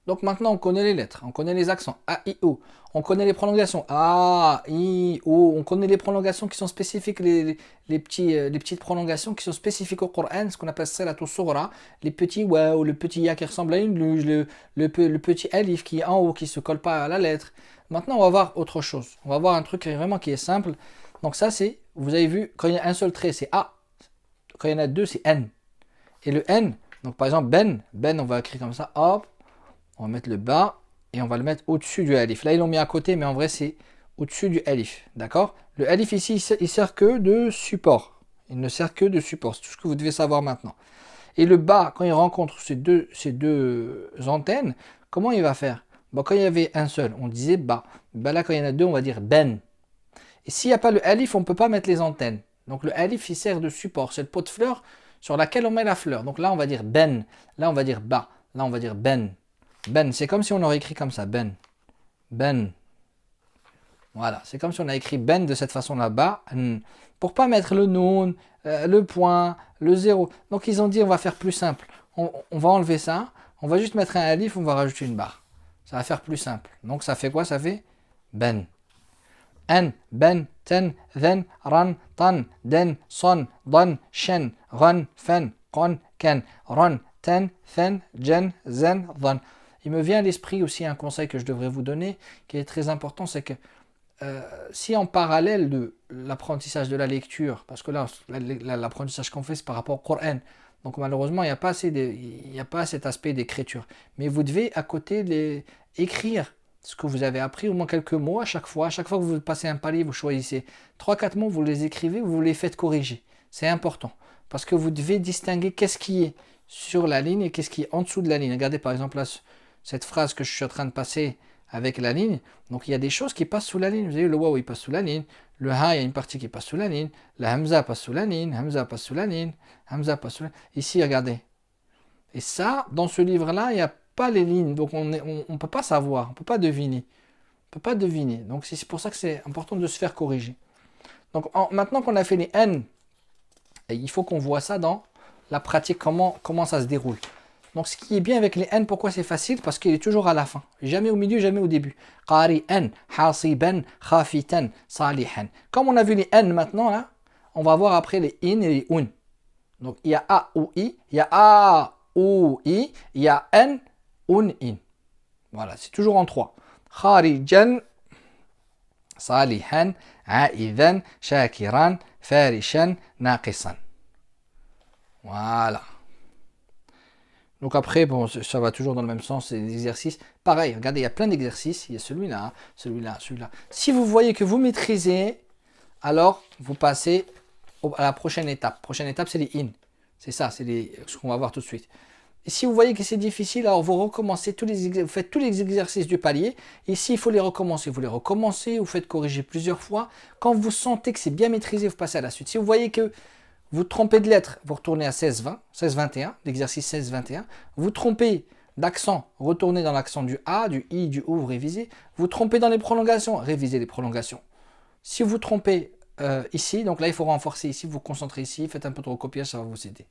Donc maintenant, on connaît les lettres, on connaît les accents, A, I, O. On connaît les prolongations, A, I, O. On connaît les prolongations qui sont spécifiques, les petites prolongations qui sont spécifiques au Coran, ce qu'on appelle salat ou sughra, les petits wa ou le petit ya qui ressemble à une luge, le petit alif qui est en haut, qui ne se colle pas à la lettre. Maintenant, on va voir autre chose. On va voir un truc vraiment qui est simple. Donc ça, c'est, vous avez vu, quand il y a un seul trait, c'est A. Quand il y en a deux, c'est N. Et le N, donc par exemple, Ben, on va écrire comme ça, hop. On va mettre le bas et on va le mettre au-dessus du alif. Là, ils l'ont mis à côté, mais en vrai, c'est au-dessus du alif. D'accord? Le alif ici, il sert que de support. Il ne sert que de support. C'est tout ce que vous devez savoir maintenant. Et le bas, quand il rencontre ces deux antennes, comment il va faire? Bon, quand il y avait un seul, on disait bas. Ben là, quand il y en a deux, on va dire ben. Et s'il n'y a pas le alif, on ne peut pas mettre les antennes. Donc le alif, il sert de support. C'est le pot de fleurs sur laquelle on met la fleur. Donc là, on va dire ben. Là, on va dire bas. Là, on va dire ben. Ben, c'est comme si on aurait écrit comme ça, Ben. Ben. Voilà, c'est comme si on a écrit Ben de cette façon là-bas. Pour pas mettre le noun, le point, le zéro. Donc ils ont dit on va faire plus simple. On va enlever ça. On va juste mettre un alif, on va rajouter une barre. Ça va faire plus simple. Donc ça fait quoi? Ça fait Ben. En, ben, ten, then, ran, tan, den, son, don, shen, ron, fen, kon, ken, ron, ten, then, jen, zen, don. Il me vient à l'esprit aussi un conseil que je devrais vous donner, qui est très important, c'est que si en parallèle de l'apprentissage de la lecture, parce que là, l'apprentissage qu'on fait, c'est par rapport au Coran, donc malheureusement, il n'y a pas cet aspect d'écriture. Mais vous devez à côté écrire ce que vous avez appris, au moins quelques mots à chaque fois. À chaque fois que vous passez un palier, vous choisissez trois quatre mots, vous les écrivez, vous les faites corriger. C'est important, parce que vous devez distinguer qu'est-ce qui est sur la ligne et qu'est-ce qui est en dessous de la ligne. Regardez par exemple là, cette phrase que je suis en train de passer avec la ligne. Donc il y a des choses qui passent sous la ligne. Vous avez le waouh, il passe sous la ligne. Le ha, il y a une partie qui passe sous la ligne. La hamza passe sous la ligne. Hamza passe sous la ligne. Hamza passe sous la ligne. Ici, regardez. Et ça, dans ce livre-là, il n'y a pas les lignes. Donc on ne peut pas savoir. On ne peut pas deviner. On peut pas deviner. Donc c'est pour ça que c'est important de se faire corriger. Donc maintenant qu'on a fait les N, il faut qu'on voit ça dans la pratique, comment ça se déroule. Donc ce qui est bien avec les N, pourquoi c'est facile? Parce qu'il est toujours à la fin. Jamais au milieu, jamais au début. Qari'an, hasiban, khafitan, salihan. Comme on a vu les N maintenant, là, on va voir après les in et les un. Donc il y a A ou I, il y a A ou I, il y a N, un, in. Voilà, c'est toujours en trois. Kharijan, salihan, aidan, shakiran, farishan, naqisan. Voilà. Donc après, bon, ça va toujours dans le même sens, c'est des exercices. Pareil, regardez, il y a plein d'exercices. Il y a celui-là, celui-là, celui-là. Si vous voyez que vous maîtrisez, alors vous passez à la prochaine étape. Prochaine étape, c'est les in. C'est ça, c'est ce qu'on va voir tout de suite. Et si vous voyez que c'est difficile, alors vous recommencez vous faites tous les exercices du palier. Et s'il faut les recommencer, vous les recommencez, vous faites corriger plusieurs fois. Quand vous sentez que c'est bien maîtrisé, vous passez à la suite. Si vous voyez que vous trompez de lettre, vous retournez à 16-20, 16-21, l'exercice 16-21. Vous trompez d'accent, retournez dans l'accent du A, du I, du O, vous révisez. Vous trompez dans les prolongations, révisez les prolongations. Si vous trompez ici, donc là il faut renforcer ici, vous vous concentrez ici, faites un peu de recopiage, ça va vous aider.